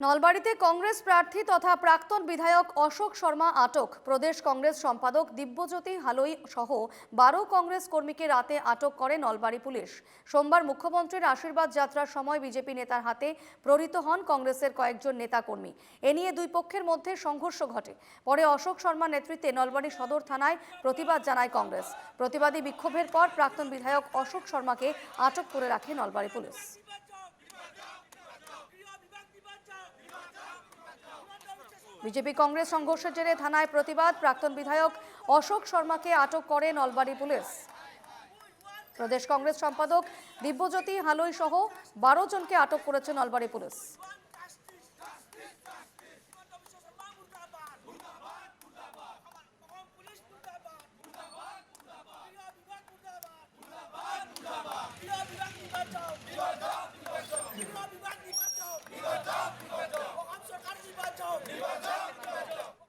নলবাড়ীতে কংগ্রেস প্রার্থী তথা প্রাক্তন বিধায়ক অশোক শর্মা আটক। প্রদেশ কংগ্রেস সম্পাদক দিব্যজ্যোতি হালই সহ 12 কংগ্রেস কর্মীকে রাতে আটক করে নলবাড়ী পুলিশ। সোমবার মুখ্যমন্ত্রীর আশীর্বাদ যাত্রার সময় বিজেপি নেতার হাতে প্রহৃত হন কংগ্রেসের কয়েকজন নেতাকর্মী। এ নিয়ে দুই পক্ষের মধ্যে সংঘর্ষ ঘটে। পরে অশোক শর্মার নেতৃত্বে নলবাড়ী সদর থানায় প্রতিবাদ জানায় কংগ্রেস। প্রতিবাদী বিক্ষোভের পর প্রাক্তন বিধায়ক অশোক শর্মাকে আটক করে রাখে নলবাড়ী পুলিশ। বিজেপি কংগ্রেস সংঘর্ষের জেরে থানায় প্রতিবাদ। প্রাক্তন বিধায়ক অশোক শর্মাকে আটক করে নলবাড়ী পুলিশ। প্রদেশ কংগ্রেস সম্পাদক দিব্যজ্যোতি হালই সহ 12 জনকে আটক করেছে নলবাড়ী পুলিশ।